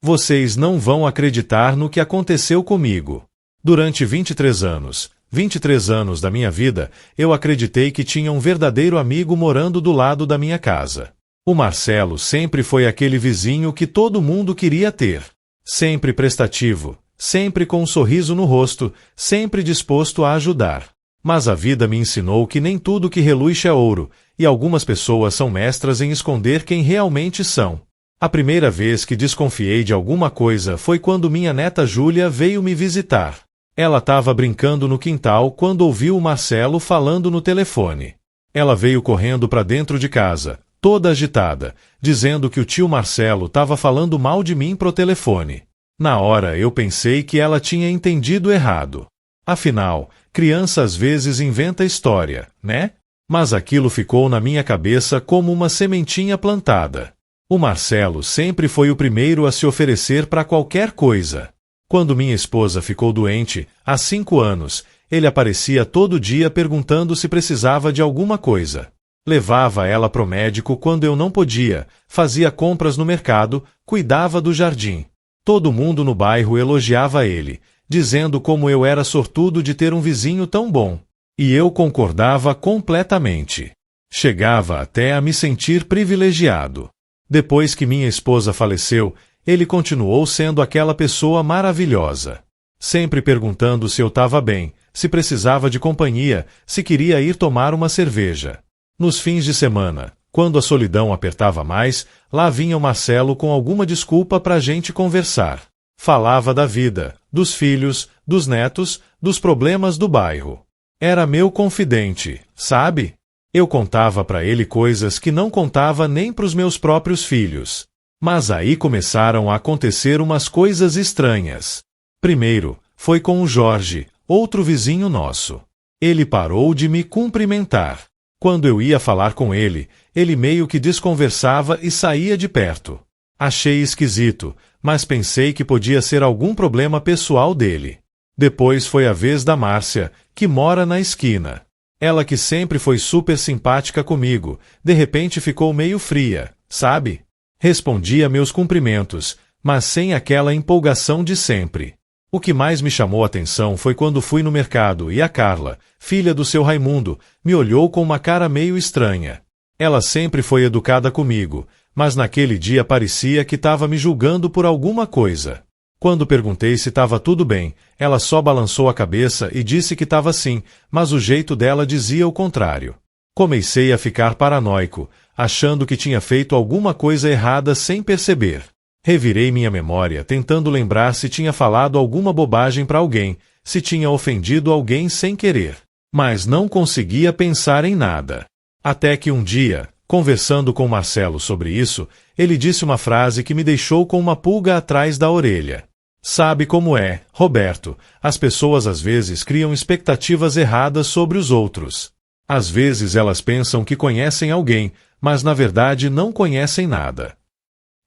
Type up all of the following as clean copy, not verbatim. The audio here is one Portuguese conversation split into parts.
Vocês não vão acreditar no que aconteceu comigo. Durante 23 anos da minha vida, eu acreditei que tinha um verdadeiro amigo morando do lado da minha casa. O Marcelo sempre foi aquele vizinho que todo mundo queria ter. Sempre prestativo, sempre com um sorriso no rosto, sempre disposto a ajudar. Mas a vida me ensinou que nem tudo que reluz é ouro, e algumas pessoas são mestras em esconder quem realmente são. A primeira vez que desconfiei de alguma coisa foi quando minha neta Júlia veio me visitar. Ela estava brincando no quintal quando ouviu o Marcelo falando no telefone. Ela veio correndo para dentro de casa, toda agitada, dizendo que o tio Marcelo estava falando mal de mim pro telefone. Na hora eu pensei que ela tinha entendido errado. Afinal, criança às vezes inventa história, né? Mas aquilo ficou na minha cabeça como uma sementinha plantada. O Marcelo sempre foi o primeiro a se oferecer para qualquer coisa. Quando minha esposa ficou doente, há 5 anos, ele aparecia todo dia perguntando se precisava de alguma coisa. Levava ela pro médico quando eu não podia, fazia compras no mercado, cuidava do jardim. Todo mundo no bairro elogiava ele, dizendo como eu era sortudo de ter um vizinho tão bom. E eu concordava completamente. Chegava até a me sentir privilegiado. Depois que minha esposa faleceu, ele continuou sendo aquela pessoa maravilhosa. Sempre perguntando se eu estava bem, se precisava de companhia, se queria ir tomar uma cerveja. Nos fins de semana, quando a solidão apertava mais, lá vinha o Marcelo com alguma desculpa para a gente conversar. Falava da vida, dos filhos, dos netos, dos problemas do bairro. Era meu confidente, sabe? Eu contava para ele coisas que não contava nem para os meus próprios filhos. Mas aí começaram a acontecer umas coisas estranhas. Primeiro, foi com o Jorge, outro vizinho nosso. Ele parou de me cumprimentar. Quando eu ia falar com ele, ele meio que desconversava e saía de perto. Achei esquisito, mas pensei que podia ser algum problema pessoal dele. Depois foi a vez da Márcia, que mora na esquina. Ela que sempre foi super simpática comigo, de repente ficou meio fria, sabe? Respondia meus cumprimentos, mas sem aquela empolgação de sempre. O que mais me chamou a atenção foi quando fui no mercado e a Carla, filha do seu Raimundo, me olhou com uma cara meio estranha. Ela sempre foi educada comigo, mas naquele dia parecia que estava me julgando por alguma coisa. Quando perguntei se estava tudo bem, ela só balançou a cabeça e disse que estava sim, mas o jeito dela dizia o contrário. Comecei a ficar paranoico, achando que tinha feito alguma coisa errada sem perceber. Revirei minha memória, tentando lembrar se tinha falado alguma bobagem para alguém, se tinha ofendido alguém sem querer. Mas não conseguia pensar em nada. Até que um dia, conversando com Marcelo sobre isso, ele disse uma frase que me deixou com uma pulga atrás da orelha. Sabe como é, Roberto, as pessoas às vezes criam expectativas erradas sobre os outros. Às vezes elas pensam que conhecem alguém, mas na verdade não conhecem nada.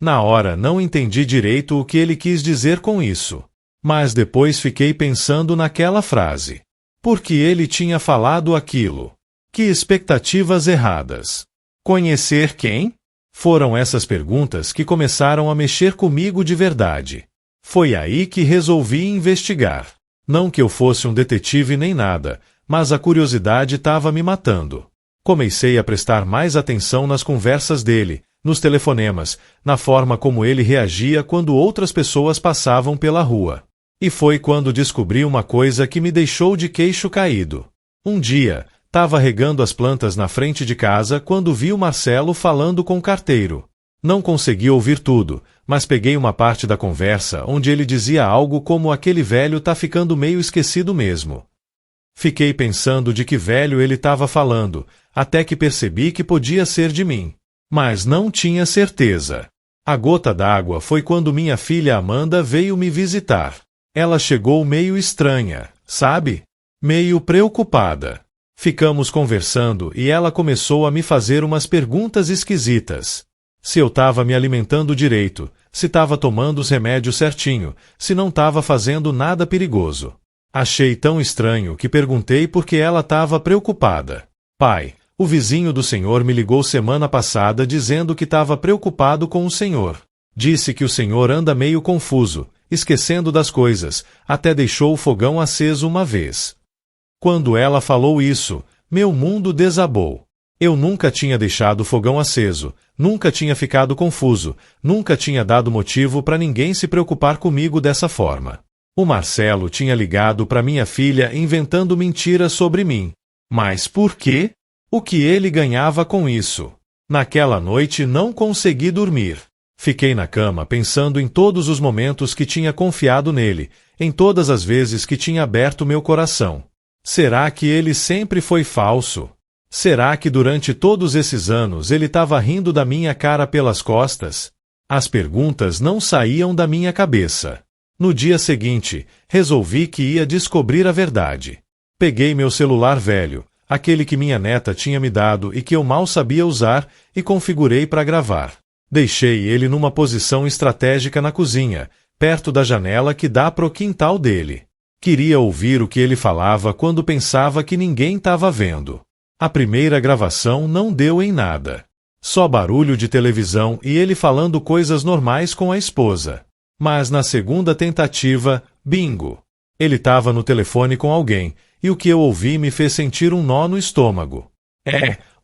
Na hora não entendi direito o que ele quis dizer com isso. Mas depois fiquei pensando naquela frase. Por que ele tinha falado aquilo? Que expectativas erradas? Conhecer quem? Foram essas perguntas que começaram a mexer comigo de verdade. Foi aí que resolvi investigar. Não que eu fosse um detetive nem nada, mas a curiosidade estava me matando. Comecei a prestar mais atenção nas conversas dele, nos telefonemas, na forma como ele reagia quando outras pessoas passavam pela rua. E foi quando descobri uma coisa que me deixou de queixo caído. Um dia, estava regando as plantas na frente de casa quando vi o Marcelo falando com o carteiro. Não consegui ouvir tudo, mas peguei uma parte da conversa onde ele dizia algo como aquele velho tá ficando meio esquecido mesmo. Fiquei pensando de que velho ele estava falando, até que percebi que podia ser de mim. Mas não tinha certeza. A gota d'água foi quando minha filha Amanda veio me visitar. Ela chegou meio estranha, sabe? Meio preocupada. Ficamos conversando e ela começou a me fazer umas perguntas esquisitas. Se eu estava me alimentando direito, se estava tomando os remédios certinho, se não estava fazendo nada perigoso. Achei tão estranho que perguntei por que ela estava preocupada. Pai, o vizinho do senhor me ligou semana passada dizendo que estava preocupado com o senhor. Disse que o senhor anda meio confuso, esquecendo das coisas, até deixou o fogão aceso uma vez. Quando ela falou isso, meu mundo desabou. Eu nunca tinha deixado o fogão aceso, nunca tinha ficado confuso, nunca tinha dado motivo para ninguém se preocupar comigo dessa forma. O Marcelo tinha ligado para minha filha inventando mentiras sobre mim. Mas por quê? O que ele ganhava com isso? Naquela noite não consegui dormir. Fiquei na cama pensando em todos os momentos que tinha confiado nele, em todas as vezes que tinha aberto meu coração. Será que ele sempre foi falso? Será que durante todos esses anos ele estava rindo da minha cara pelas costas? As perguntas não saíam da minha cabeça. No dia seguinte, resolvi que ia descobrir a verdade. Peguei meu celular velho, aquele que minha neta tinha me dado e que eu mal sabia usar, e configurei para gravar. Deixei ele numa posição estratégica na cozinha, perto da janela que dá pro quintal dele. Queria ouvir o que ele falava quando pensava que ninguém estava vendo. A primeira gravação não deu em nada. Só barulho de televisão e ele falando coisas normais com a esposa. Mas na segunda tentativa, bingo! Ele estava no telefone com alguém, e o que eu ouvi me fez sentir um nó no estômago.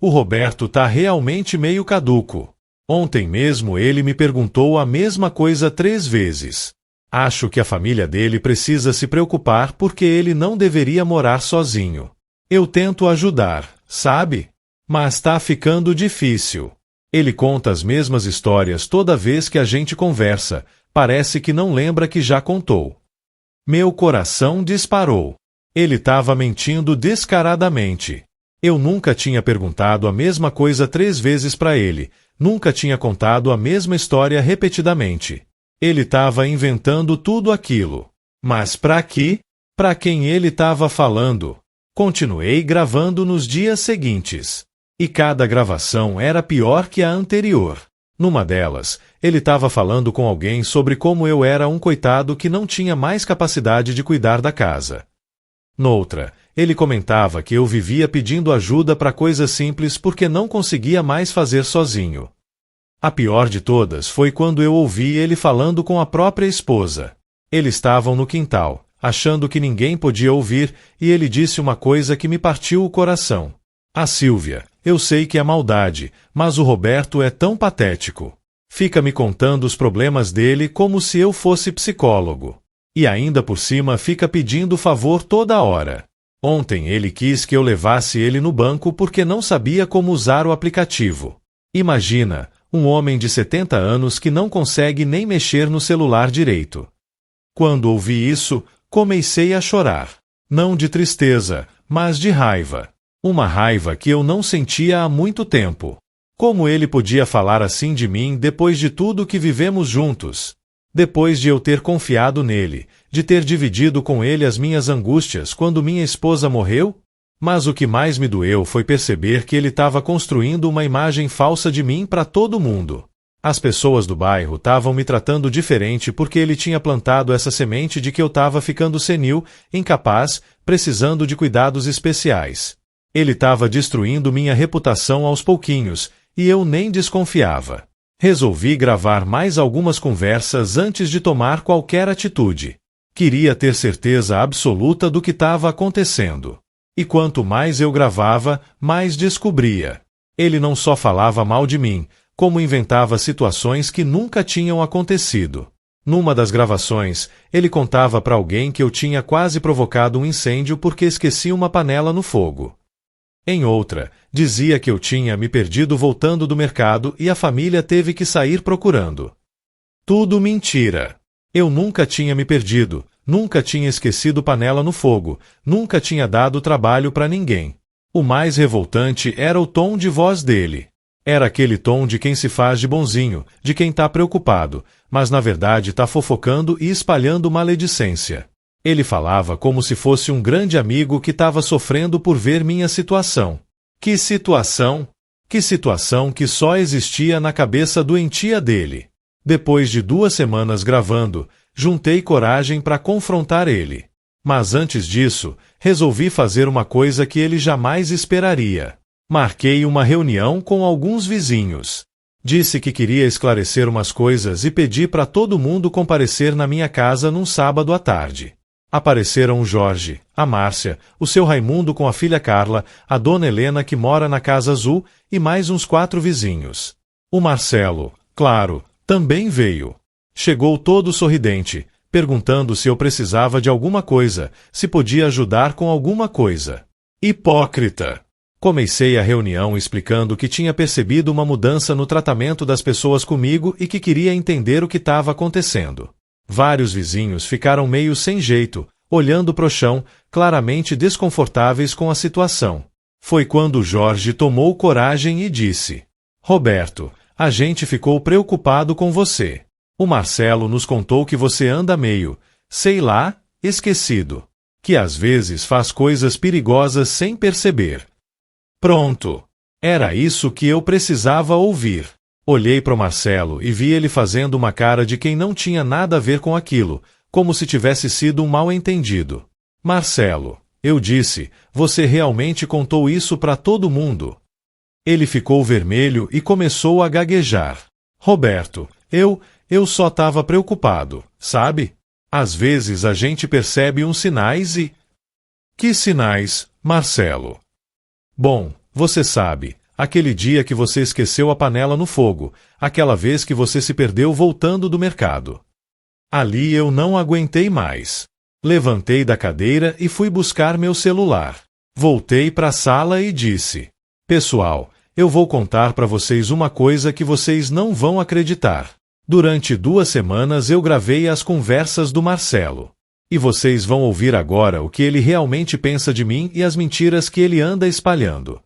O Roberto tá realmente meio caduco. Ontem mesmo ele me perguntou a mesma coisa 3 vezes. Acho que a família dele precisa se preocupar porque ele não deveria morar sozinho. Eu tento ajudar, sabe? Mas tá ficando difícil. Ele conta as mesmas histórias toda vez que a gente conversa, parece que não lembra que já contou. Meu coração disparou. Ele estava mentindo descaradamente. Eu nunca tinha perguntado a mesma coisa 3 vezes para ele, nunca tinha contado a mesma história repetidamente. Ele estava inventando tudo aquilo. Mas para quê? Para quem ele estava falando? Continuei gravando nos dias seguintes. E cada gravação era pior que a anterior. Numa delas, ele estava falando com alguém sobre como eu era um coitado que não tinha mais capacidade de cuidar da casa. Noutra, ele comentava que eu vivia pedindo ajuda para coisas simples porque não conseguia mais fazer sozinho. A pior de todas foi quando eu ouvi ele falando com a própria esposa. Eles estavam no quintal, achando que ninguém podia ouvir, e ele disse uma coisa que me partiu o coração. A Sílvia, eu sei que é maldade, mas o Roberto é tão patético. Fica me contando os problemas dele como se eu fosse psicólogo. E ainda por cima fica pedindo favor toda hora. Ontem ele quis que eu levasse ele no banco porque não sabia como usar o aplicativo. Imagina, um homem de 70 anos que não consegue nem mexer no celular direito. Quando ouvi isso, comecei a chorar. Não de tristeza, mas de raiva. Uma raiva que eu não sentia há muito tempo. Como ele podia falar assim de mim depois de tudo que vivemos juntos? Depois de eu ter confiado nele, de ter dividido com ele as minhas angústias quando minha esposa morreu? Mas o que mais me doeu foi perceber que ele estava construindo uma imagem falsa de mim para todo mundo. As pessoas do bairro estavam me tratando diferente porque ele tinha plantado essa semente de que eu estava ficando senil, incapaz, precisando de cuidados especiais. Ele estava destruindo minha reputação aos pouquinhos, e eu nem desconfiava. Resolvi gravar mais algumas conversas antes de tomar qualquer atitude. Queria ter certeza absoluta do que estava acontecendo. E quanto mais eu gravava, mais descobria. Ele não só falava mal de mim, como inventava situações que nunca tinham acontecido. Numa das gravações, ele contava para alguém que eu tinha quase provocado um incêndio porque esqueci uma panela no fogo. Em outra, dizia que eu tinha me perdido voltando do mercado e a família teve que sair procurando. Tudo mentira. Eu nunca tinha me perdido, nunca tinha esquecido panela no fogo, nunca tinha dado trabalho para ninguém. O mais revoltante era o tom de voz dele. Era aquele tom de quem se faz de bonzinho, de quem está preocupado, mas na verdade está fofocando e espalhando maledicência. Ele falava como se fosse um grande amigo que estava sofrendo por ver minha situação. Que situação? Que situação que só existia na cabeça doentia dele. Depois de 2 semanas gravando, juntei coragem para confrontar ele. Mas antes disso, resolvi fazer uma coisa que ele jamais esperaria. Marquei uma reunião com alguns vizinhos. Disse que queria esclarecer umas coisas e pedi para todo mundo comparecer na minha casa num sábado à tarde. Apareceram o Jorge, a Márcia, o seu Raimundo com a filha Carla, a dona Helena que mora na Casa Azul e mais uns 4 vizinhos. O Marcelo, claro, também veio. Chegou todo sorridente, perguntando se eu precisava de alguma coisa, se podia ajudar com alguma coisa. Hipócrita! Comecei a reunião explicando que tinha percebido uma mudança no tratamento das pessoas comigo e que queria entender o que estava acontecendo. Vários vizinhos ficaram meio sem jeito, olhando pro chão, claramente desconfortáveis com a situação. Foi quando Jorge tomou coragem e disse: Roberto, a gente ficou preocupado com você. O Marcelo nos contou que você anda meio, sei lá, esquecido. Que às vezes faz coisas perigosas sem perceber. Pronto. Era isso que eu precisava ouvir. Olhei para o Marcelo e vi ele fazendo uma cara de quem não tinha nada a ver com aquilo, como se tivesse sido um mal-entendido. Marcelo, eu disse, você realmente contou isso para todo mundo? Ele ficou vermelho e começou a gaguejar. Roberto, eu só estava preocupado, sabe? Às vezes a gente percebe uns sinais e... Que sinais, Marcelo? Bom, você sabe, aquele dia que você esqueceu a panela no fogo, aquela vez que você se perdeu voltando do mercado. Ali eu não aguentei mais. Levantei da cadeira e fui buscar meu celular. Voltei para a sala e disse: Pessoal, eu vou contar para vocês uma coisa que vocês não vão acreditar. Durante 2 semanas eu gravei as conversas do Marcelo. E vocês vão ouvir agora o que ele realmente pensa de mim e as mentiras que ele anda espalhando.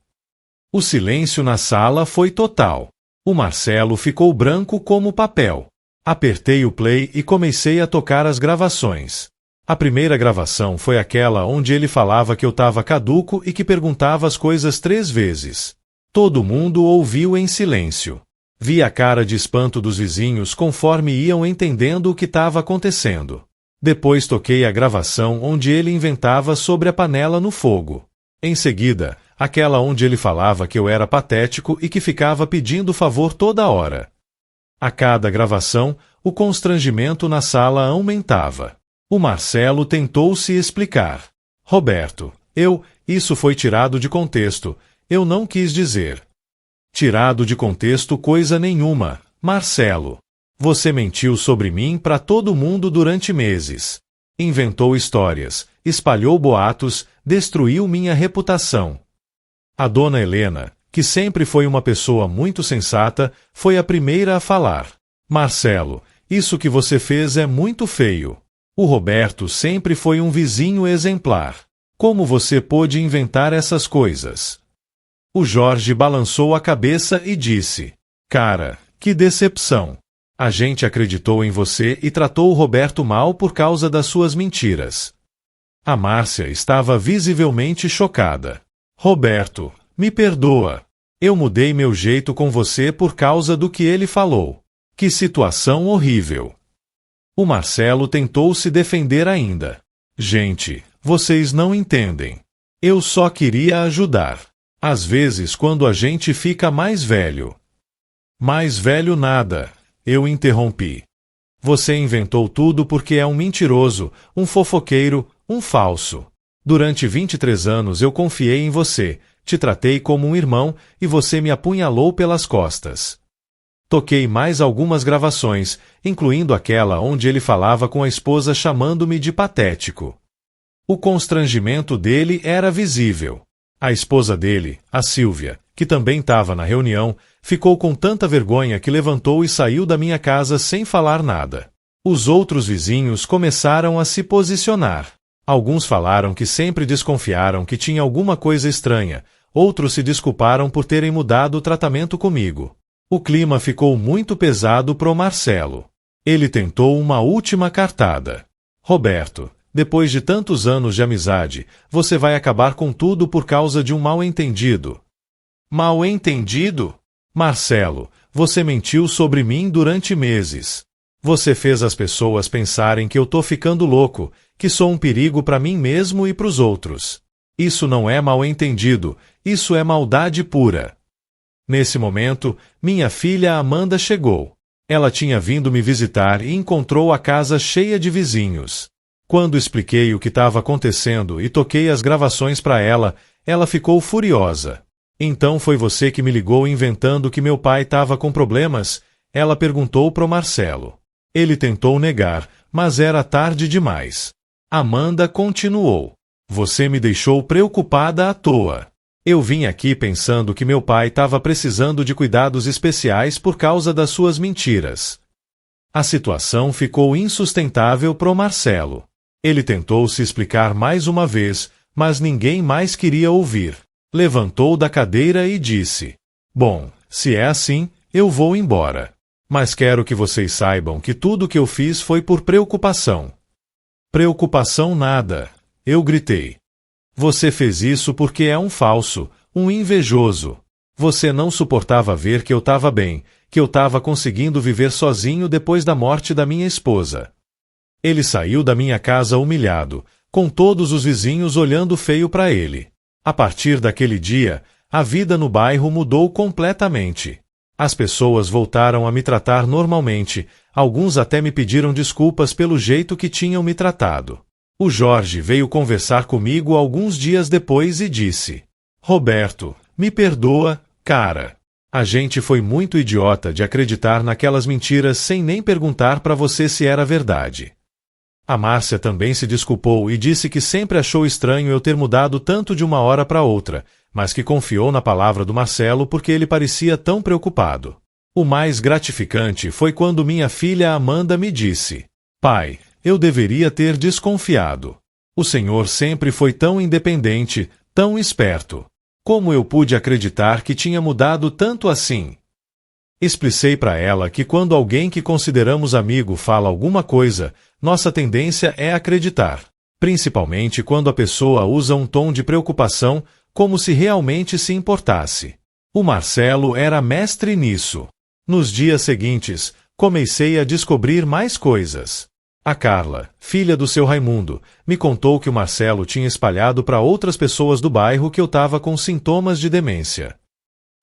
O silêncio na sala foi total. O Marcelo ficou branco como papel. Apertei o play e comecei a tocar as gravações. A primeira gravação foi aquela onde ele falava que eu estava caduco e que perguntava as coisas 3 vezes. Todo mundo ouviu em silêncio. Vi a cara de espanto dos vizinhos conforme iam entendendo o que estava acontecendo. Depois toquei a gravação onde ele inventava sobre a panela no fogo. Em seguida, aquela onde ele falava que eu era patético e que ficava pedindo favor toda hora. A cada gravação, o constrangimento na sala aumentava. O Marcelo tentou se explicar. Roberto, isso foi tirado de contexto, eu não quis dizer. Tirado de contexto coisa nenhuma, Marcelo. Você mentiu sobre mim para todo mundo durante meses. Inventou histórias, espalhou boatos, destruiu minha reputação. A dona Helena, que sempre foi uma pessoa muito sensata, foi a primeira a falar. Marcelo, isso que você fez é muito feio. O Roberto sempre foi um vizinho exemplar. Como você pôde inventar essas coisas? O Jorge balançou a cabeça e disse: Cara, que decepção. A gente acreditou em você e tratou o Roberto mal por causa das suas mentiras. A Márcia estava visivelmente chocada. Roberto, me perdoa. Eu mudei meu jeito com você por causa do que ele falou. Que situação horrível. O Marcelo tentou se defender ainda. Gente, vocês não entendem. Eu só queria ajudar. Às vezes quando a gente fica mais velho. Mais velho nada. Eu interrompi. Você inventou tudo porque é um mentiroso, um fofoqueiro, um falso. Durante 23 anos eu confiei em você, te tratei como um irmão e você me apunhalou pelas costas. Toquei mais algumas gravações, incluindo aquela onde ele falava com a esposa chamando-me de patético. O constrangimento dele era visível. A esposa dele, a Sílvia, que também estava na reunião, ficou com tanta vergonha que levantou e saiu da minha casa sem falar nada. Os outros vizinhos começaram a se posicionar. Alguns falaram que sempre desconfiaram que tinha alguma coisa estranha, outros se desculparam por terem mudado o tratamento comigo. O clima ficou muito pesado pro Marcelo. Ele tentou uma última cartada. Roberto, depois de tantos anos de amizade, você vai acabar com tudo por causa de um mal-entendido. Mal-entendido? Marcelo, você mentiu sobre mim durante meses. Você fez as pessoas pensarem que eu tô ficando louco, que sou um perigo para mim mesmo e pros outros. Isso não é mal-entendido, isso é maldade pura. Nesse momento, minha filha Amanda chegou. Ela tinha vindo me visitar e encontrou a casa cheia de vizinhos. Quando expliquei o que estava acontecendo e toquei as gravações para ela, ela ficou furiosa. Então foi você que me ligou inventando que meu pai estava com problemas? Ela perguntou pro Marcelo. Ele tentou negar, mas era tarde demais. Amanda continuou. Você me deixou preocupada à toa. Eu vim aqui pensando que meu pai estava precisando de cuidados especiais por causa das suas mentiras. A situação ficou insustentável pro Marcelo. Ele tentou se explicar mais uma vez, mas ninguém mais queria ouvir. Levantou da cadeira e disse: Bom, se é assim, eu vou embora. Mas quero que vocês saibam que tudo que eu fiz foi por preocupação. Preocupação nada, eu gritei. Você fez isso porque é um falso, um invejoso. Você não suportava ver que eu estava bem, que eu estava conseguindo viver sozinho depois da morte da minha esposa. Ele saiu da minha casa humilhado, com todos os vizinhos olhando feio para ele. A partir daquele dia, a vida no bairro mudou completamente. As pessoas voltaram a me tratar normalmente, alguns até me pediram desculpas pelo jeito que tinham me tratado. O Jorge veio conversar comigo alguns dias depois e disse: Roberto, me perdoa, cara. A gente foi muito idiota de acreditar naquelas mentiras sem nem perguntar para você se era verdade. A Márcia também se desculpou e disse que sempre achou estranho eu ter mudado tanto de uma hora para outra, mas que confiou na palavra do Marcelo porque ele parecia tão preocupado. O mais gratificante foi quando minha filha Amanda me disse: Pai, eu deveria ter desconfiado. O senhor sempre foi tão independente, tão esperto. Como eu pude acreditar que tinha mudado tanto assim? Expliquei para ela que quando alguém que consideramos amigo fala alguma coisa, nossa tendência é acreditar, principalmente quando a pessoa usa um tom de preocupação, como se realmente se importasse. O Marcelo era mestre nisso. Nos dias seguintes, comecei a descobrir mais coisas. A Carla, filha do seu Raimundo, me contou que o Marcelo tinha espalhado para outras pessoas do bairro que eu estava com sintomas de demência.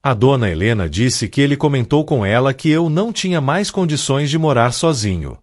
A dona Helena disse que ele comentou com ela que eu não tinha mais condições de morar sozinho.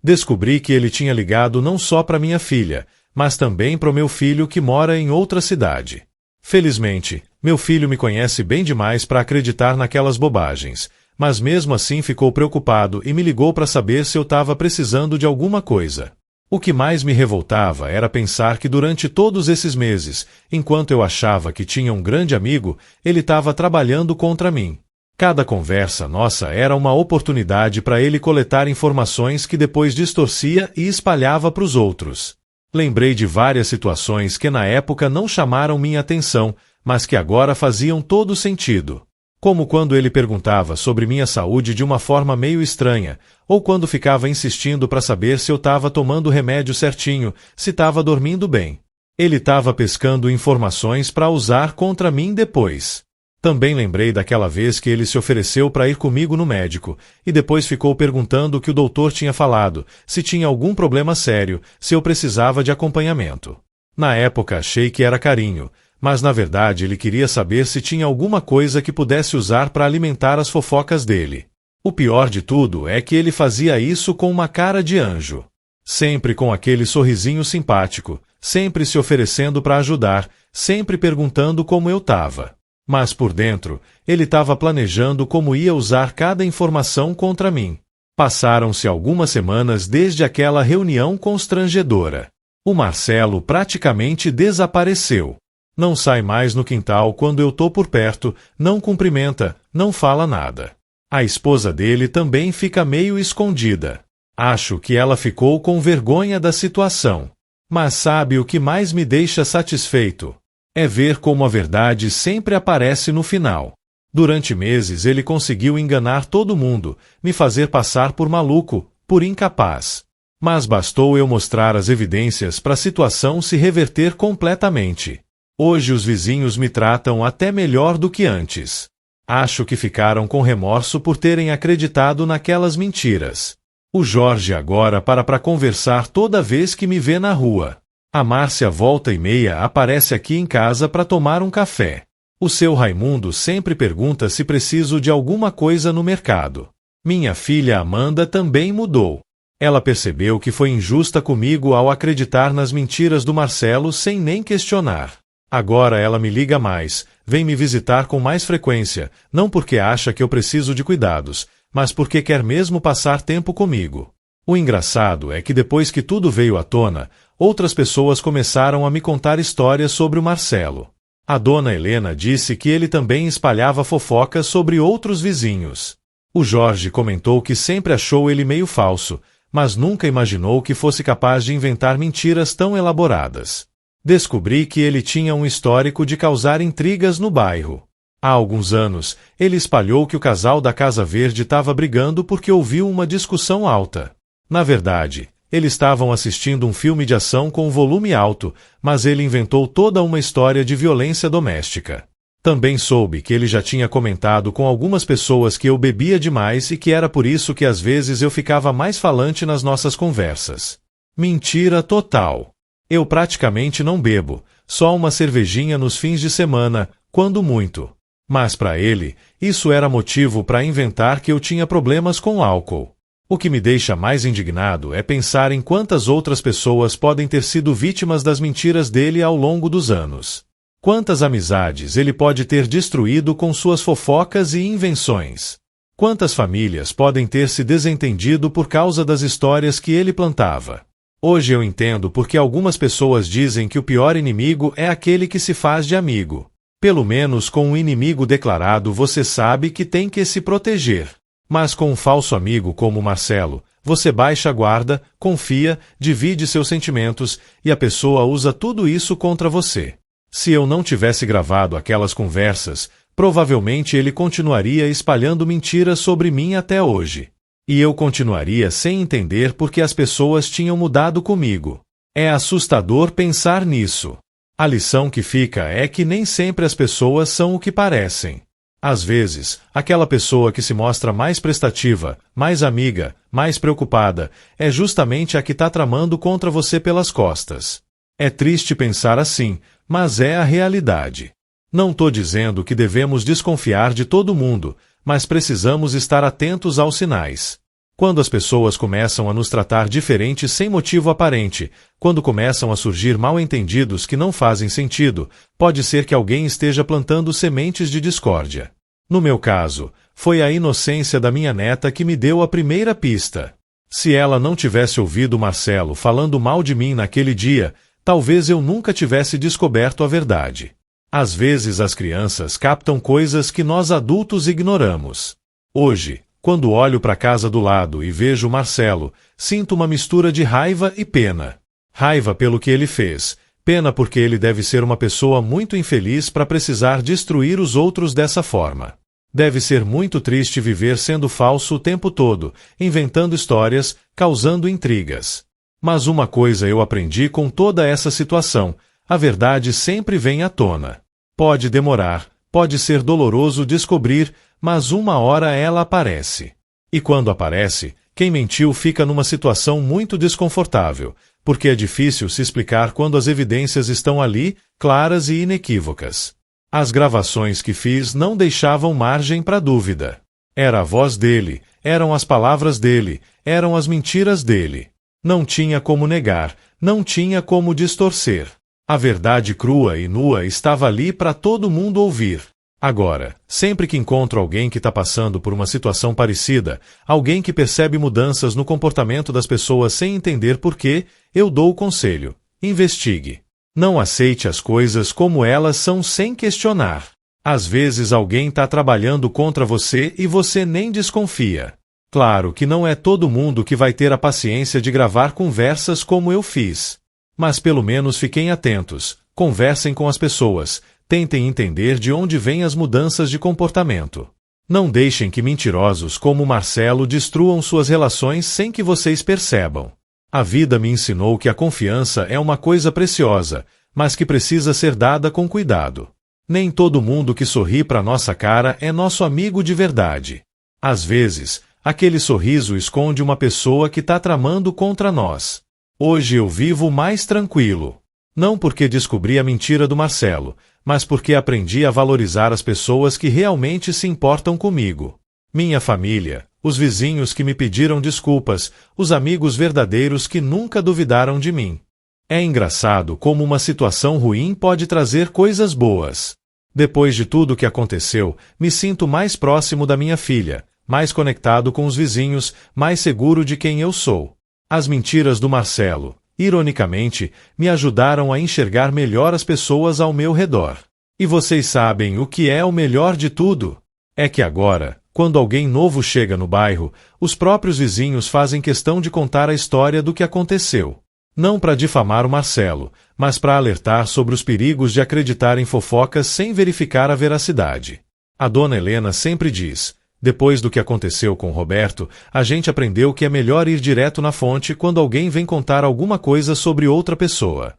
Descobri que ele tinha ligado não só para minha filha, mas também para o meu filho que mora em outra cidade. Felizmente, meu filho me conhece bem demais para acreditar naquelas bobagens, mas mesmo assim ficou preocupado e me ligou para saber se eu estava precisando de alguma coisa. O que mais me revoltava era pensar que durante todos esses meses, enquanto eu achava que tinha um grande amigo, ele estava trabalhando contra mim. Cada conversa nossa era uma oportunidade para ele coletar informações que depois distorcia e espalhava para os outros. Lembrei de várias situações que na época não chamaram minha atenção, mas que agora faziam todo sentido. Como quando ele perguntava sobre minha saúde de uma forma meio estranha, ou quando ficava insistindo para saber se eu estava tomando o remédio certinho, se estava dormindo bem. Ele estava pescando informações para usar contra mim depois. Também lembrei daquela vez que ele se ofereceu para ir comigo no médico, e depois ficou perguntando o que o doutor tinha falado, se tinha algum problema sério, se eu precisava de acompanhamento. Na época achei que era carinho, mas na verdade ele queria saber se tinha alguma coisa que pudesse usar para alimentar as fofocas dele. O pior de tudo é que ele fazia isso com uma cara de anjo. Sempre com aquele sorrisinho simpático, sempre se oferecendo para ajudar, sempre perguntando como eu estava. Mas por dentro, ele estava planejando como ia usar cada informação contra mim. Passaram-se algumas semanas desde aquela reunião constrangedora. O Marcelo praticamente desapareceu. Não sai mais no quintal quando eu tô por perto, não cumprimenta, não fala nada. A esposa dele também fica meio escondida. Acho que ela ficou com vergonha da situação. Mas sabe o que mais me deixa satisfeito? É ver como a verdade sempre aparece no final. Durante meses ele conseguiu enganar todo mundo, me fazer passar por maluco, por incapaz. Mas bastou eu mostrar as evidências para a situação se reverter completamente. Hoje os vizinhos me tratam até melhor do que antes. Acho que ficaram com remorso por terem acreditado naquelas mentiras. O Jorge agora para conversar toda vez que me vê na rua. A Márcia volta e meia aparece aqui em casa para tomar um café. O seu Raimundo sempre pergunta se preciso de alguma coisa no mercado. Minha filha Amanda também mudou. Ela percebeu que foi injusta comigo ao acreditar nas mentiras do Marcelo sem nem questionar. Agora ela me liga mais, vem me visitar com mais frequência, não porque acha que eu preciso de cuidados, mas porque quer mesmo passar tempo comigo. O engraçado é que depois que tudo veio à tona, outras pessoas começaram a me contar histórias sobre o Marcelo. A dona Helena disse que ele também espalhava fofocas sobre outros vizinhos. O Jorge comentou que sempre achou ele meio falso, mas nunca imaginou que fosse capaz de inventar mentiras tão elaboradas. Descobri que ele tinha um histórico de causar intrigas no bairro. Há alguns anos, ele espalhou que o casal da Casa Verde estava brigando porque ouviu uma discussão alta. Na verdade, eles estavam assistindo um filme de ação com volume alto, mas ele inventou toda uma história de violência doméstica. Também soube que ele já tinha comentado com algumas pessoas que eu bebia demais e que era por isso que às vezes eu ficava mais falante nas nossas conversas. Mentira total. Eu praticamente não bebo, só uma cervejinha nos fins de semana, quando muito. Mas para ele, isso era motivo para inventar que eu tinha problemas com álcool. O que me deixa mais indignado é pensar em quantas outras pessoas podem ter sido vítimas das mentiras dele ao longo dos anos. Quantas amizades ele pode ter destruído com suas fofocas e invenções. Quantas famílias podem ter se desentendido por causa das histórias que ele plantava. Hoje eu entendo porque algumas pessoas dizem que o pior inimigo é aquele que se faz de amigo. Pelo menos com um inimigo declarado você sabe que tem que se proteger. Mas com um falso amigo como Marcelo, você baixa a guarda, confia, divide seus sentimentos e a pessoa usa tudo isso contra você. Se eu não tivesse gravado aquelas conversas, provavelmente ele continuaria espalhando mentiras sobre mim até hoje. E eu continuaria sem entender por que as pessoas tinham mudado comigo. É assustador pensar nisso. A lição que fica é que nem sempre as pessoas são o que parecem. Às vezes, aquela pessoa que se mostra mais prestativa, mais amiga, mais preocupada, é justamente a que está tramando contra você pelas costas. É triste pensar assim, mas é a realidade. Não estou dizendo que devemos desconfiar de todo mundo, mas precisamos estar atentos aos sinais. Quando as pessoas começam a nos tratar diferente sem motivo aparente, quando começam a surgir mal-entendidos que não fazem sentido, pode ser que alguém esteja plantando sementes de discórdia. No meu caso, foi a inocência da minha neta que me deu a primeira pista. Se ela não tivesse ouvido Marcelo falando mal de mim naquele dia, talvez eu nunca tivesse descoberto a verdade. Às vezes as crianças captam coisas que nós adultos ignoramos. Hoje, quando olho para a casa do lado e vejo Marcelo, sinto uma mistura de raiva e pena. Raiva pelo que ele fez, pena porque ele deve ser uma pessoa muito infeliz para precisar destruir os outros dessa forma. Deve ser muito triste viver sendo falso o tempo todo, inventando histórias, causando intrigas. Mas uma coisa eu aprendi com toda essa situação: a verdade sempre vem à tona. Pode demorar, pode ser doloroso descobrir, mas uma hora ela aparece. E quando aparece, quem mentiu fica numa situação muito desconfortável, porque é difícil se explicar quando as evidências estão ali, claras e inequívocas. As gravações que fiz não deixavam margem para dúvida. Era a voz dele, eram as palavras dele, eram as mentiras dele. Não tinha como negar, não tinha como distorcer. A verdade crua e nua estava ali para todo mundo ouvir. Agora, sempre que encontro alguém que está passando por uma situação parecida, alguém que percebe mudanças no comportamento das pessoas sem entender por quê, eu dou o conselho: investigue. Não aceite as coisas como elas são sem questionar. Às vezes alguém está trabalhando contra você e você nem desconfia. Claro que não é todo mundo que vai ter a paciência de gravar conversas como eu fiz. Mas pelo menos fiquem atentos, conversem com as pessoas, tentem entender de onde vêm as mudanças de comportamento. Não deixem que mentirosos como Marcelo destruam suas relações sem que vocês percebam. A vida me ensinou que a confiança é uma coisa preciosa, mas que precisa ser dada com cuidado. Nem todo mundo que sorri para nossa cara é nosso amigo de verdade. Às vezes, aquele sorriso esconde uma pessoa que está tramando contra nós. Hoje eu vivo mais tranquilo. Não porque descobri a mentira do Marcelo, mas porque aprendi a valorizar as pessoas que realmente se importam comigo. Minha família, os vizinhos que me pediram desculpas, os amigos verdadeiros que nunca duvidaram de mim. É engraçado como uma situação ruim pode trazer coisas boas. Depois de tudo o que aconteceu, me sinto mais próximo da minha filha, mais conectado com os vizinhos, mais seguro de quem eu sou. As mentiras do Marcelo, ironicamente, me ajudaram a enxergar melhor as pessoas ao meu redor. E vocês sabem o que é o melhor de tudo? É que agora, quando alguém novo chega no bairro, os próprios vizinhos fazem questão de contar a história do que aconteceu. Não para difamar o Marcelo, mas para alertar sobre os perigos de acreditar em fofocas sem verificar a veracidade. A dona Helena sempre diz: depois do que aconteceu com o Roberto, a gente aprendeu que é melhor ir direto na fonte quando alguém vem contar alguma coisa sobre outra pessoa.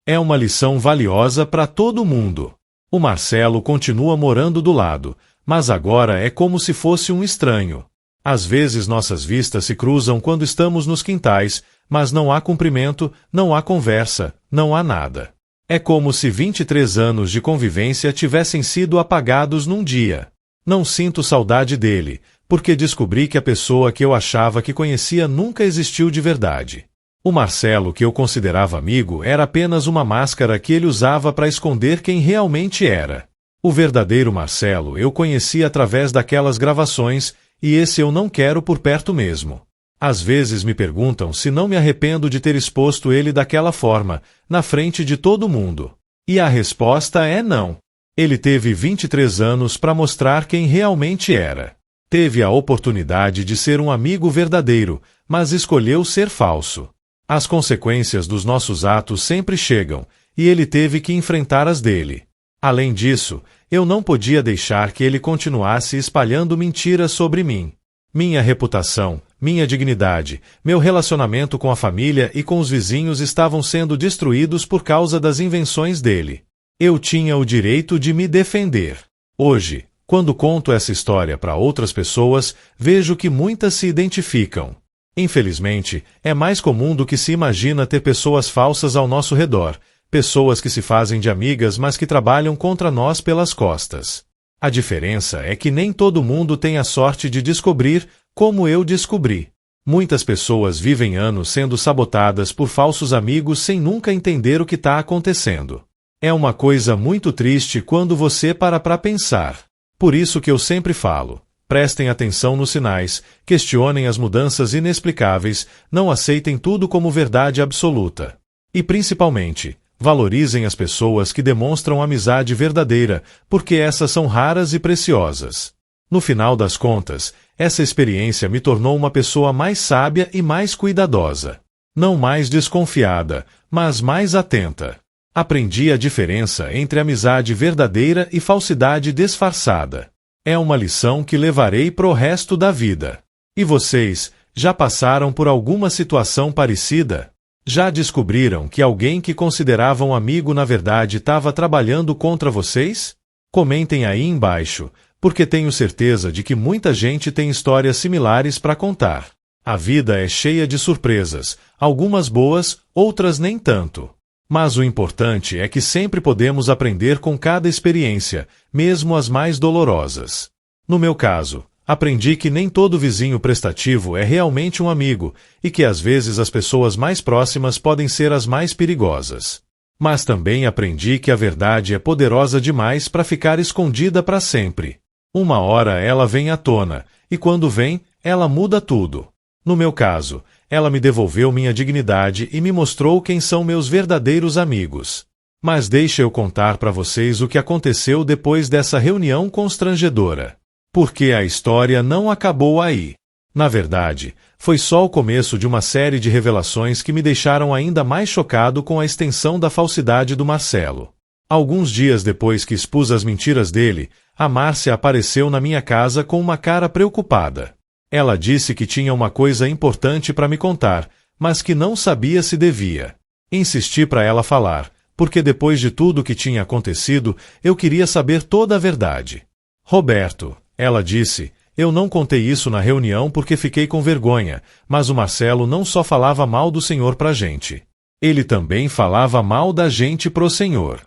É uma lição valiosa para todo mundo. O Marcelo continua morando do lado, mas agora é como se fosse um estranho. Às vezes nossas vistas se cruzam quando estamos nos quintais, mas não há cumprimento, não há conversa, não há nada. É como se 23 anos de convivência tivessem sido apagados num dia. Não sinto saudade dele, porque descobri que a pessoa que eu achava que conhecia nunca existiu de verdade. O Marcelo que eu considerava amigo era apenas uma máscara que ele usava para esconder quem realmente era. O verdadeiro Marcelo eu conheci através daquelas gravações, e esse eu não quero por perto mesmo. Às vezes me perguntam se não me arrependo de ter exposto ele daquela forma, na frente de todo mundo. E a resposta é não. Ele teve 23 anos para mostrar quem realmente era. Teve a oportunidade de ser um amigo verdadeiro, mas escolheu ser falso. As consequências dos nossos atos sempre chegam, e ele teve que enfrentar as dele. Além disso, eu não podia deixar que ele continuasse espalhando mentiras sobre mim. Minha reputação, minha dignidade, meu relacionamento com a família e com os vizinhos estavam sendo destruídos por causa das invenções dele. Eu tinha o direito de me defender. Hoje, quando conto essa história para outras pessoas, vejo que muitas se identificam. Infelizmente, é mais comum do que se imagina ter pessoas falsas ao nosso redor, pessoas que se fazem de amigas mas que trabalham contra nós pelas costas. A diferença é que nem todo mundo tem a sorte de descobrir como eu descobri. Muitas pessoas vivem anos sendo sabotadas por falsos amigos sem nunca entender o que está acontecendo. É uma coisa muito triste quando você para pensar. Por isso que eu sempre falo: prestem atenção nos sinais, questionem as mudanças inexplicáveis, não aceitem tudo como verdade absoluta. E principalmente, valorizem as pessoas que demonstram amizade verdadeira, porque essas são raras e preciosas. No final das contas, essa experiência me tornou uma pessoa mais sábia e mais cuidadosa. Não mais desconfiada, mas mais atenta. Aprendi a diferença entre amizade verdadeira e falsidade disfarçada. É uma lição que levarei pro resto da vida. E vocês, já passaram por alguma situação parecida? Já descobriram que alguém que consideravam amigo na verdade estava trabalhando contra vocês? Comentem aí embaixo, porque tenho certeza de que muita gente tem histórias similares para contar. A vida é cheia de surpresas, algumas boas, outras nem tanto. Mas o importante é que sempre podemos aprender com cada experiência, mesmo as mais dolorosas. No meu caso, aprendi que nem todo vizinho prestativo é realmente um amigo e que às vezes as pessoas mais próximas podem ser as mais perigosas. Mas também aprendi que a verdade é poderosa demais para ficar escondida para sempre. Uma hora ela vem à tona, e quando vem, ela muda tudo. No meu caso, ela me devolveu minha dignidade e me mostrou quem são meus verdadeiros amigos. Mas deixa eu contar para vocês o que aconteceu depois dessa reunião constrangedora. Porque a história não acabou aí. Na verdade, foi só o começo de uma série de revelações que me deixaram ainda mais chocado com a extensão da falsidade do Marcelo. Alguns dias depois que expus as mentiras dele, a Márcia apareceu na minha casa com uma cara preocupada. Ela disse que tinha uma coisa importante para me contar, mas que não sabia se devia. Insisti para ela falar, porque depois de tudo o que tinha acontecido, eu queria saber toda a verdade. Roberto, ela disse, eu não contei isso na reunião porque fiquei com vergonha, mas o Marcelo não só falava mal do senhor pra gente. Ele também falava mal da gente pro senhor.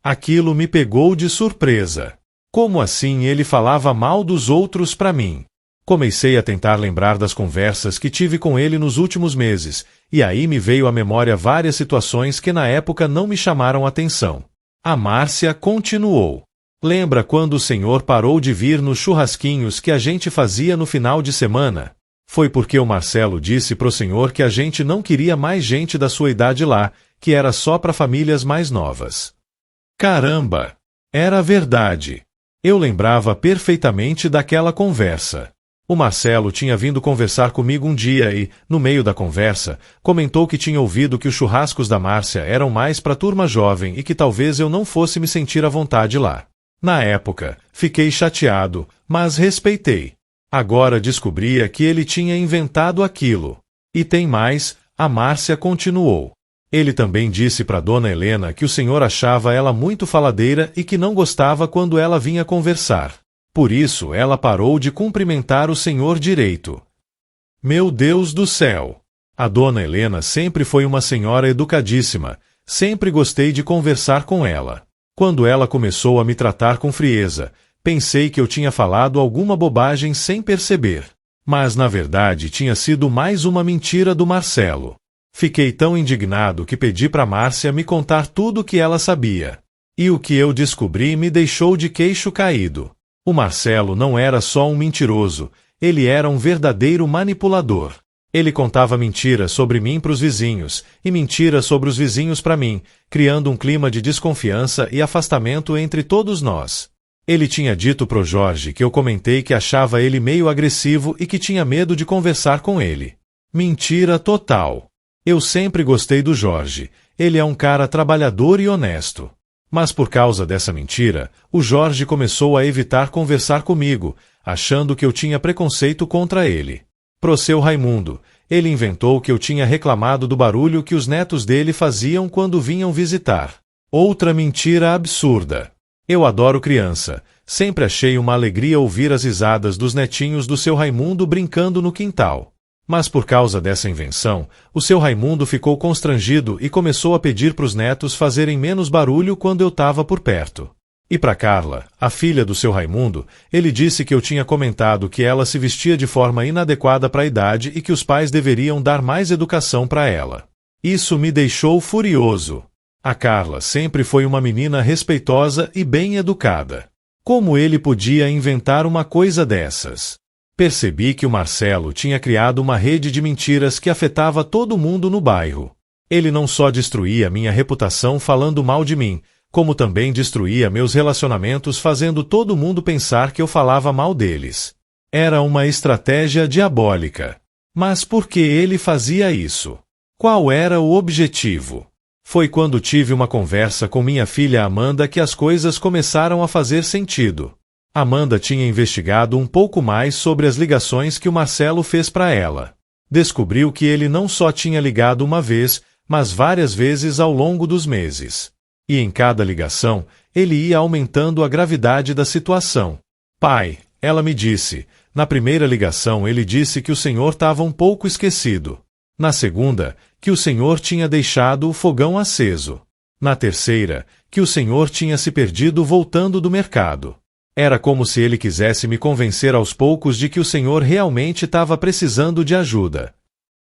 Aquilo me pegou de surpresa. Como assim ele falava mal dos outros para mim? Comecei a tentar lembrar das conversas que tive com ele nos últimos meses, e aí me veio à memória várias situações que na época não me chamaram atenção. A Márcia continuou. Lembra quando o senhor parou de vir nos churrasquinhos que a gente fazia no final de semana? Foi porque o Marcelo disse pro senhor que a gente não queria mais gente da sua idade lá, que era só para famílias mais novas. Caramba! Era verdade. Eu lembrava perfeitamente daquela conversa. O Marcelo tinha vindo conversar comigo um dia e, no meio da conversa, comentou que tinha ouvido que os churrascos da Márcia eram mais para turma jovem e que talvez eu não fosse me sentir à vontade lá. Na época, fiquei chateado, mas respeitei. Agora descobria que ele tinha inventado aquilo. E tem mais, a Márcia continuou. Ele também disse para Dona Helena que o senhor achava ela muito faladeira e que não gostava quando ela vinha conversar. Por isso ela parou de cumprimentar o senhor direito. Meu Deus do céu! A Dona Helena sempre foi uma senhora educadíssima, sempre gostei de conversar com ela. Quando ela começou a me tratar com frieza, pensei que eu tinha falado alguma bobagem sem perceber. Mas na verdade tinha sido mais uma mentira do Marcelo. Fiquei tão indignado que pedi para Márcia me contar tudo o que ela sabia. E o que eu descobri me deixou de queixo caído. O Marcelo não era só um mentiroso, ele era um verdadeiro manipulador. Ele contava mentiras sobre mim para os vizinhos, e mentiras sobre os vizinhos para mim, criando um clima de desconfiança e afastamento entre todos nós. Ele tinha dito pro Jorge que eu comentei que achava ele meio agressivo e que tinha medo de conversar com ele. Mentira total. Eu sempre gostei do Jorge, ele é um cara trabalhador e honesto. Mas por causa dessa mentira, o Jorge começou a evitar conversar comigo, achando que eu tinha preconceito contra ele. Pro seu Raimundo, ele inventou que eu tinha reclamado do barulho que os netos dele faziam quando vinham visitar. Outra mentira absurda. Eu adoro criança, sempre achei uma alegria ouvir as risadas dos netinhos do seu Raimundo brincando no quintal. Mas por causa dessa invenção, o seu Raimundo ficou constrangido e começou a pedir para os netos fazerem menos barulho quando eu estava por perto. E para Carla, a filha do seu Raimundo, ele disse que eu tinha comentado que ela se vestia de forma inadequada para a idade e que os pais deveriam dar mais educação para ela. Isso me deixou furioso. A Carla sempre foi uma menina respeitosa e bem educada. Como ele podia inventar uma coisa dessas? Percebi que o Marcelo tinha criado uma rede de mentiras que afetava todo mundo no bairro. Ele não só destruía minha reputação falando mal de mim, como também destruía meus relacionamentos fazendo todo mundo pensar que eu falava mal deles. Era uma estratégia diabólica. Mas por que ele fazia isso? Qual era o objetivo? Foi quando tive uma conversa com minha filha Amanda que as coisas começaram a fazer sentido. Amanda tinha investigado um pouco mais sobre as ligações que o Marcelo fez para ela. Descobriu que ele não só tinha ligado uma vez, mas várias vezes ao longo dos meses. E em cada ligação, ele ia aumentando a gravidade da situação. Pai, ela me disse, na primeira ligação ele disse que o senhor estava um pouco esquecido. Na segunda, que o senhor tinha deixado o fogão aceso. Na terceira, que o senhor tinha se perdido voltando do mercado. Era como se ele quisesse me convencer aos poucos de que o senhor realmente estava precisando de ajuda.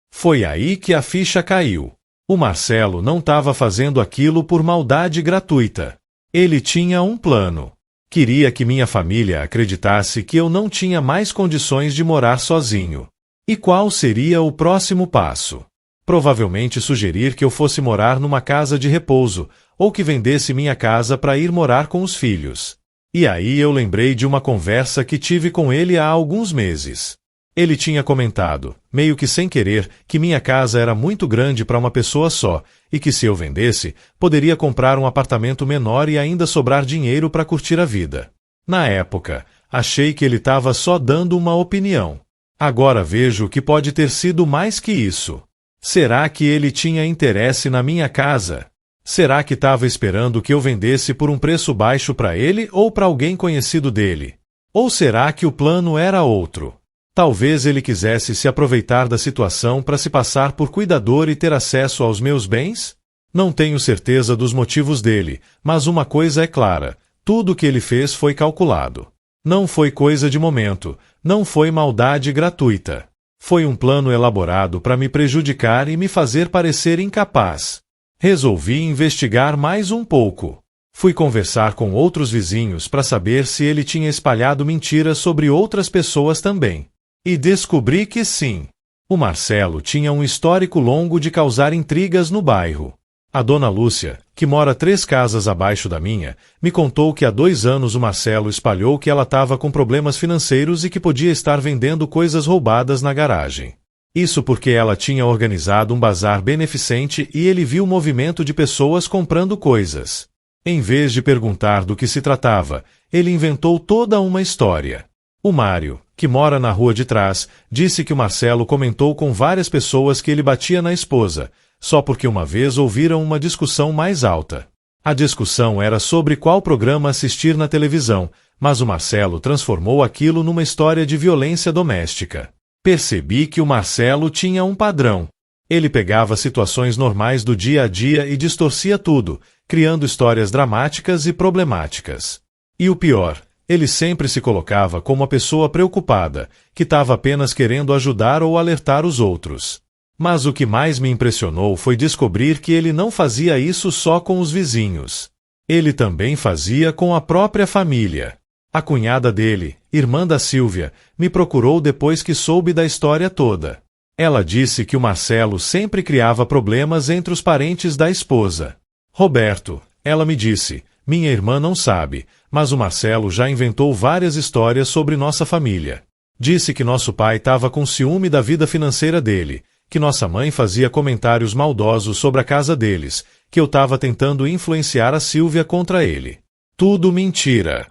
Foi aí que a ficha caiu. O Marcelo não estava fazendo aquilo por maldade gratuita. Ele tinha um plano. Queria que minha família acreditasse que eu não tinha mais condições de morar sozinho. E qual seria o próximo passo? Provavelmente sugerir que eu fosse morar numa casa de repouso, ou que vendesse minha casa para ir morar com os filhos. E aí eu lembrei de uma conversa que tive com ele há alguns meses. Ele tinha comentado, meio que sem querer, que minha casa era muito grande para uma pessoa só, e que se eu vendesse, poderia comprar um apartamento menor e ainda sobrar dinheiro para curtir a vida. Na época, achei que ele estava só dando uma opinião. Agora vejo que pode ter sido mais que isso. Será que ele tinha interesse na minha casa? Será que estava esperando que eu vendesse por um preço baixo para ele ou para alguém conhecido dele? Ou será que o plano era outro? Talvez ele quisesse se aproveitar da situação para se passar por cuidador e ter acesso aos meus bens? Não tenho certeza dos motivos dele, mas uma coisa é clara: tudo o que ele fez foi calculado. Não foi coisa de momento, não foi maldade gratuita. Foi um plano elaborado para me prejudicar e me fazer parecer incapaz. Resolvi investigar mais um pouco. Fui conversar com outros vizinhos para saber se ele tinha espalhado mentiras sobre outras pessoas também. E descobri que sim. O Marcelo tinha um histórico longo de causar intrigas no bairro. A dona Lúcia, que mora 3 casas abaixo da minha, me contou que há 2 anos o Marcelo espalhou que ela estava com problemas financeiros e que podia estar vendendo coisas roubadas na garagem. Isso porque ela tinha organizado um bazar beneficente e ele viu o movimento de pessoas comprando coisas. Em vez de perguntar do que se tratava, ele inventou toda uma história. O Mário, que mora na rua de trás, disse que o Marcelo comentou com várias pessoas que ele batia na esposa, só porque uma vez ouviram uma discussão mais alta. A discussão era sobre qual programa assistir na televisão, mas o Marcelo transformou aquilo numa história de violência doméstica. Percebi que o Marcelo tinha um padrão. Ele pegava situações normais do dia a dia e distorcia tudo, criando histórias dramáticas e problemáticas. E o pior, ele sempre se colocava como uma pessoa preocupada, que estava apenas querendo ajudar ou alertar os outros. Mas o que mais me impressionou foi descobrir que ele não fazia isso só com os vizinhos. Ele também fazia com a própria família. A cunhada dele, irmã da Sílvia, me procurou depois que soube da história toda. Ela disse que o Marcelo sempre criava problemas entre os parentes da esposa. Roberto, ela me disse, minha irmã não sabe, mas o Marcelo já inventou várias histórias sobre nossa família. Disse que nosso pai estava com ciúme da vida financeira dele, que nossa mãe fazia comentários maldosos sobre a casa deles, que eu estava tentando influenciar a Sílvia contra ele. Tudo mentira.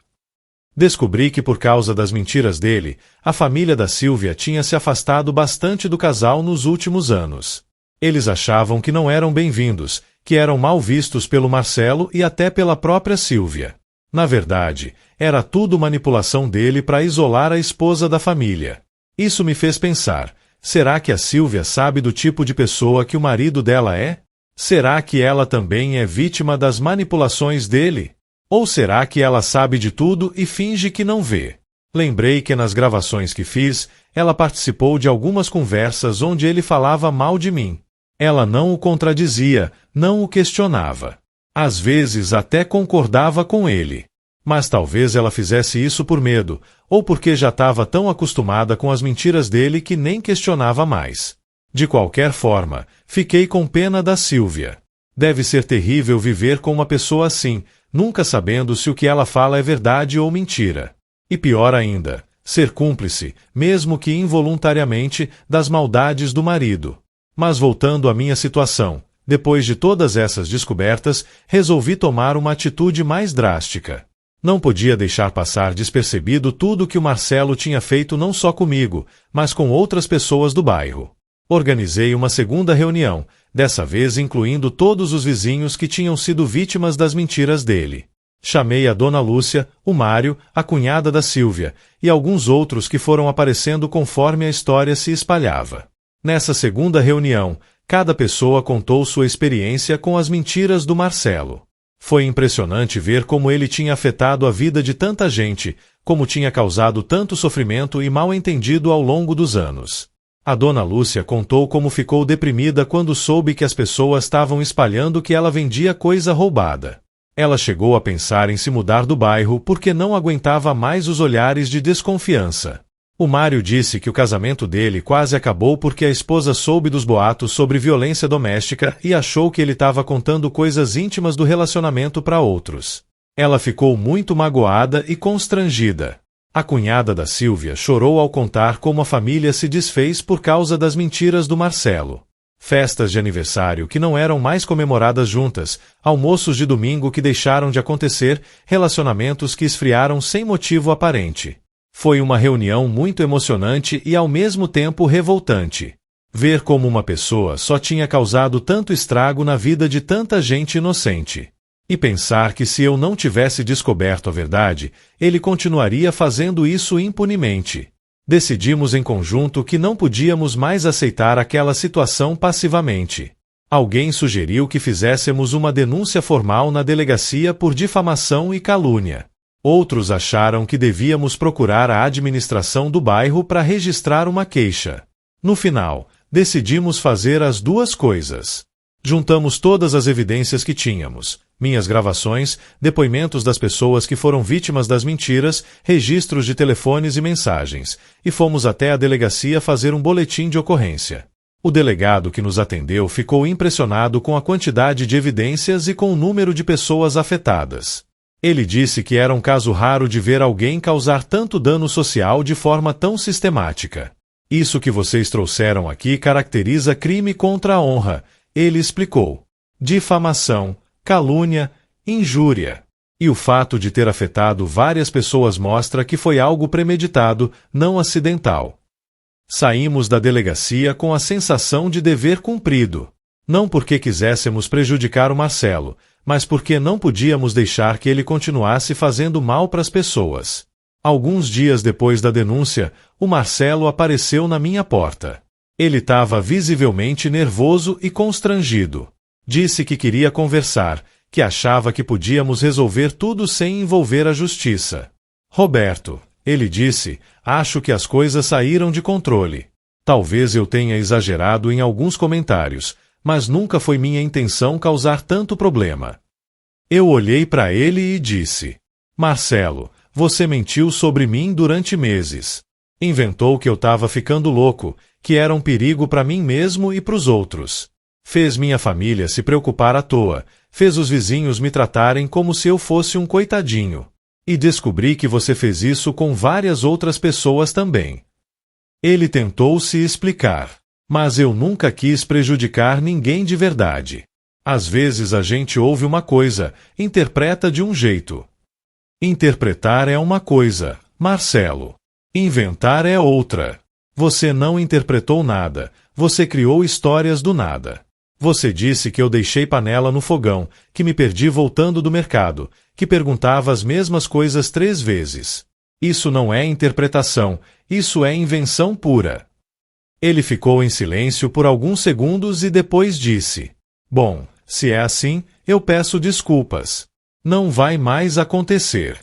Descobri que por causa das mentiras dele, a família da Sílvia tinha se afastado bastante do casal nos últimos anos. Eles achavam que não eram bem-vindos, que eram mal vistos pelo Marcelo e até pela própria Sílvia. Na verdade, era tudo manipulação dele para isolar a esposa da família. Isso me fez pensar: será que a Sílvia sabe do tipo de pessoa que o marido dela é? Será que ela também é vítima das manipulações dele? Ou será que ela sabe de tudo e finge que não vê? Lembrei que nas gravações que fiz, ela participou de algumas conversas onde ele falava mal de mim. Ela não o contradizia, não o questionava. Às vezes até concordava com ele. Mas talvez ela fizesse isso por medo, ou porque já estava tão acostumada com as mentiras dele que nem questionava mais. De qualquer forma, fiquei com pena da Sílvia. Deve ser terrível viver com uma pessoa assim, nunca sabendo se o que ela fala é verdade ou mentira. E pior ainda, ser cúmplice, mesmo que involuntariamente, das maldades do marido. Mas voltando à minha situação, depois de todas essas descobertas, resolvi tomar uma atitude mais drástica. Não podia deixar passar despercebido tudo que o Marcelo tinha feito não só comigo, mas com outras pessoas do bairro. Organizei uma segunda reunião, dessa vez incluindo todos os vizinhos que tinham sido vítimas das mentiras dele. Chamei a dona Lúcia, o Mário, a cunhada da Sílvia, e alguns outros que foram aparecendo conforme a história se espalhava. Nessa segunda reunião, cada pessoa contou sua experiência com as mentiras do Marcelo. Foi impressionante ver como ele tinha afetado a vida de tanta gente, como tinha causado tanto sofrimento e mal-entendido ao longo dos anos. A dona Lúcia contou como ficou deprimida quando soube que as pessoas estavam espalhando que ela vendia coisa roubada. Ela chegou a pensar em se mudar do bairro porque não aguentava mais os olhares de desconfiança. O Mário disse que o casamento dele quase acabou porque a esposa soube dos boatos sobre violência doméstica e achou que ele estava contando coisas íntimas do relacionamento para outros. Ela ficou muito magoada e constrangida. A cunhada da Sílvia chorou ao contar como a família se desfez por causa das mentiras do Marcelo. Festas de aniversário que não eram mais comemoradas juntas, almoços de domingo que deixaram de acontecer, relacionamentos que esfriaram sem motivo aparente. Foi uma reunião muito emocionante e ao mesmo tempo revoltante. Ver como uma pessoa só tinha causado tanto estrago na vida de tanta gente inocente. E pensar que se eu não tivesse descoberto a verdade, ele continuaria fazendo isso impunemente. Decidimos em conjunto que não podíamos mais aceitar aquela situação passivamente. Alguém sugeriu que fizéssemos uma denúncia formal na delegacia por difamação e calúnia. Outros acharam que devíamos procurar a administração do bairro para registrar uma queixa. No final, decidimos fazer as duas coisas. Juntamos todas as evidências que tínhamos, minhas gravações, depoimentos das pessoas que foram vítimas das mentiras, registros de telefones e mensagens, e fomos até a delegacia fazer um boletim de ocorrência. O delegado que nos atendeu ficou impressionado com a quantidade de evidências e com o número de pessoas afetadas. Ele disse que era um caso raro de ver alguém causar tanto dano social de forma tão sistemática. Isso que vocês trouxeram aqui caracteriza crime contra a honra, ele explicou. Difamação, calúnia, injúria. E o fato de ter afetado várias pessoas mostra que foi algo premeditado, não acidental. Saímos da delegacia com a sensação de dever cumprido. Não porque quiséssemos prejudicar o Marcelo, mas porque não podíamos deixar que ele continuasse fazendo mal para as pessoas. Alguns dias depois da denúncia, o Marcelo apareceu na minha porta. Ele estava visivelmente nervoso e constrangido. Disse que queria conversar, que achava que podíamos resolver tudo sem envolver a justiça. Roberto, ele disse, acho que as coisas saíram de controle. Talvez eu tenha exagerado em alguns comentários, mas nunca foi minha intenção causar tanto problema. Eu olhei para ele e disse, Marcelo, você mentiu sobre mim durante meses. Inventou que eu estava ficando louco, que era um perigo para mim mesmo e para os outros. Fez minha família se preocupar à toa, fez os vizinhos me tratarem como se eu fosse um coitadinho. E descobri que você fez isso com várias outras pessoas também. Ele tentou se explicar, mas eu nunca quis prejudicar ninguém de verdade. Às vezes a gente ouve uma coisa, interpreta de um jeito. Interpretar é uma coisa, Marcelo. Inventar é outra. Você não interpretou nada, você criou histórias do nada. Você disse que eu deixei panela no fogão, que me perdi voltando do mercado, que perguntava as mesmas coisas 3 vezes. Isso não é interpretação, isso é invenção pura. Ele ficou em silêncio por alguns segundos e depois disse, bom, se é assim, eu peço desculpas. Não vai mais acontecer.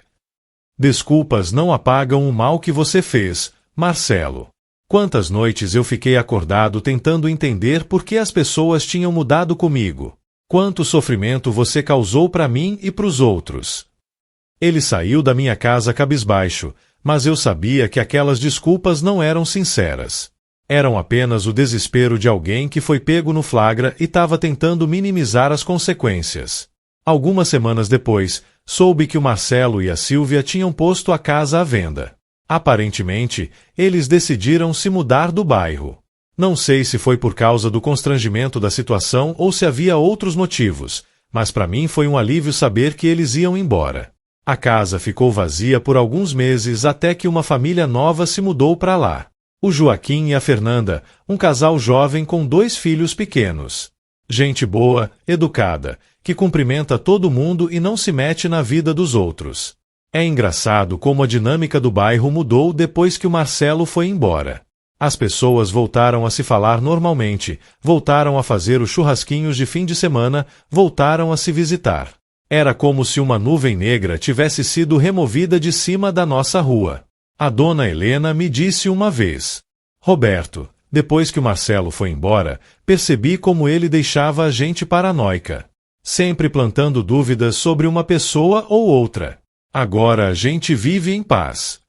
Desculpas não apagam o mal que você fez, Marcelo. Quantas noites eu fiquei acordado tentando entender por que as pessoas tinham mudado comigo. Quanto sofrimento você causou para mim e para os outros. Ele saiu da minha casa cabisbaixo, mas eu sabia que aquelas desculpas não eram sinceras. Eram apenas o desespero de alguém que foi pego no flagra e estava tentando minimizar as consequências. Algumas semanas depois, soube que o Marcelo e a Sílvia tinham posto a casa à venda. Aparentemente, eles decidiram se mudar do bairro. Não sei se foi por causa do constrangimento da situação ou se havia outros motivos, mas para mim foi um alívio saber que eles iam embora. A casa ficou vazia por alguns meses até que uma família nova se mudou para lá. O Joaquim e a Fernanda, um casal jovem com 2 filhos pequenos. Gente boa, educada, que cumprimenta todo mundo e não se mete na vida dos outros. É engraçado como a dinâmica do bairro mudou depois que o Marcelo foi embora. As pessoas voltaram a se falar normalmente, voltaram a fazer os churrasquinhos de fim de semana, voltaram a se visitar. Era como se uma nuvem negra tivesse sido removida de cima da nossa rua. A dona Helena me disse uma vez, Roberto, depois que o Marcelo foi embora, percebi como ele deixava a gente paranoica. Sempre plantando dúvidas sobre uma pessoa ou outra. Agora a gente vive em paz.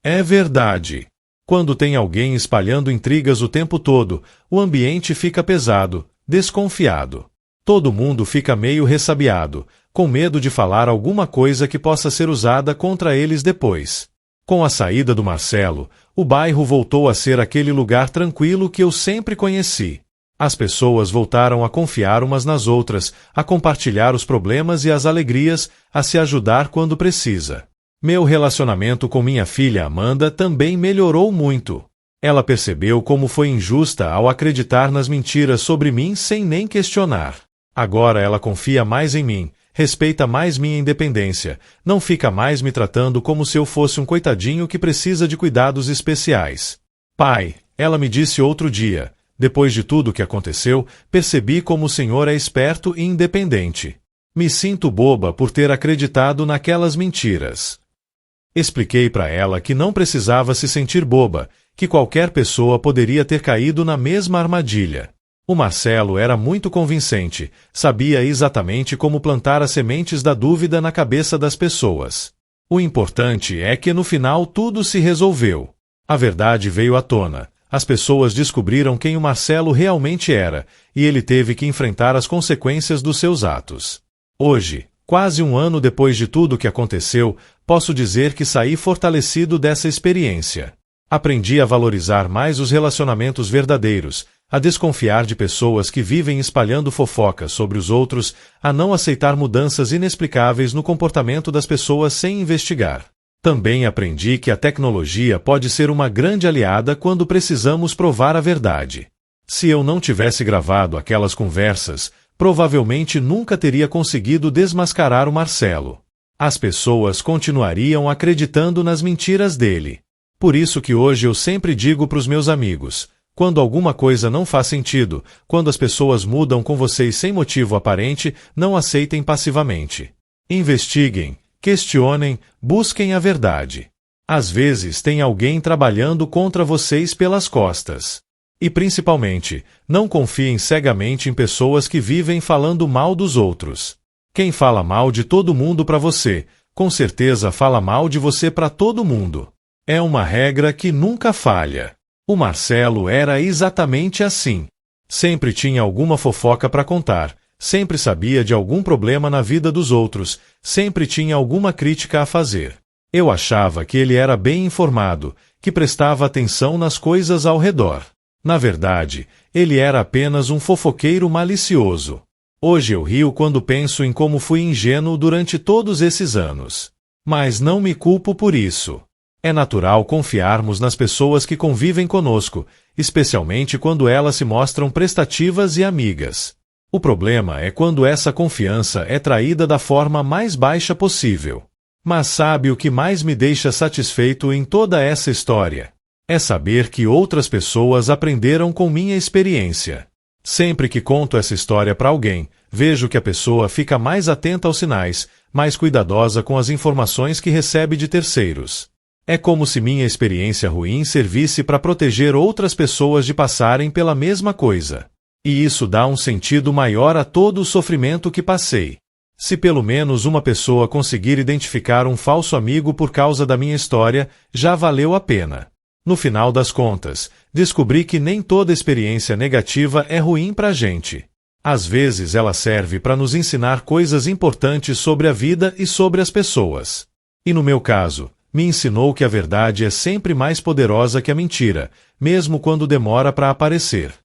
É verdade. Quando tem alguém espalhando intrigas o tempo todo, o ambiente fica pesado, desconfiado. Todo mundo fica meio ressabiado, com medo de falar alguma coisa que possa ser usada contra eles depois. Com a saída do Marcelo, o bairro voltou a ser aquele lugar tranquilo que eu sempre conheci. As pessoas voltaram a confiar umas nas outras, a compartilhar os problemas e as alegrias, a se ajudar quando precisa. Meu relacionamento com minha filha Amanda também melhorou muito. Ela percebeu como foi injusta ao acreditar nas mentiras sobre mim sem nem questionar. Agora ela confia mais em mim, respeita mais minha independência, não fica mais me tratando como se eu fosse um coitadinho que precisa de cuidados especiais. Pai, ela me disse outro dia, Depois de tudo o que aconteceu, percebi como o senhor é esperto e independente. Me sinto boba por ter acreditado naquelas mentiras. Expliquei para ela que não precisava se sentir boba, que qualquer pessoa poderia ter caído na mesma armadilha. O Marcelo era muito convincente, sabia exatamente como plantar as sementes da dúvida na cabeça das pessoas. O importante é que no final tudo se resolveu. A verdade veio à tona. As pessoas descobriram quem o Marcelo realmente era, e ele teve que enfrentar as consequências dos seus atos. Hoje, quase um ano depois de tudo o que aconteceu, posso dizer que saí fortalecido dessa experiência. Aprendi a valorizar mais os relacionamentos verdadeiros, a desconfiar de pessoas que vivem espalhando fofocas sobre os outros, a não aceitar mudanças inexplicáveis no comportamento das pessoas sem investigar. Também aprendi que a tecnologia pode ser uma grande aliada quando precisamos provar a verdade. Se eu não tivesse gravado aquelas conversas, provavelmente nunca teria conseguido desmascarar o Marcelo. As pessoas continuariam acreditando nas mentiras dele. Por isso que hoje eu sempre digo para os meus amigos: quando alguma coisa não faz sentido, quando as pessoas mudam com vocês sem motivo aparente, não aceitem passivamente. Investiguem, questionem, busquem a verdade. Às vezes tem alguém trabalhando contra vocês pelas costas. E principalmente, não confiem cegamente em pessoas que vivem falando mal dos outros. Quem fala mal de todo mundo para você, com certeza fala mal de você para todo mundo. É uma regra que nunca falha. O Marcelo era exatamente assim. Sempre tinha alguma fofoca para contar, sempre sabia de algum problema na vida dos outros, sempre tinha alguma crítica a fazer. Eu achava que ele era bem informado, que prestava atenção nas coisas ao redor. Na verdade, ele era apenas um fofoqueiro malicioso. Hoje eu rio quando penso em como fui ingênuo durante todos esses anos. Mas não me culpo por isso. É natural confiarmos nas pessoas que convivem conosco, especialmente quando elas se mostram prestativas e amigas. O problema é quando essa confiança é traída da forma mais baixa possível. Mas sabe o que mais me deixa satisfeito em toda essa história? É saber que outras pessoas aprenderam com minha experiência. Sempre que conto essa história para alguém, vejo que a pessoa fica mais atenta aos sinais, mais cuidadosa com as informações que recebe de terceiros. É como se minha experiência ruim servisse para proteger outras pessoas de passarem pela mesma coisa. E isso dá um sentido maior a todo o sofrimento que passei. Se pelo menos uma pessoa conseguir identificar um falso amigo por causa da minha história, já valeu a pena. No final das contas, descobri que nem toda experiência negativa é ruim pra gente. Às vezes ela serve para nos ensinar coisas importantes sobre a vida e sobre as pessoas. E no meu caso, me ensinou que a verdade é sempre mais poderosa que a mentira, mesmo quando demora para aparecer.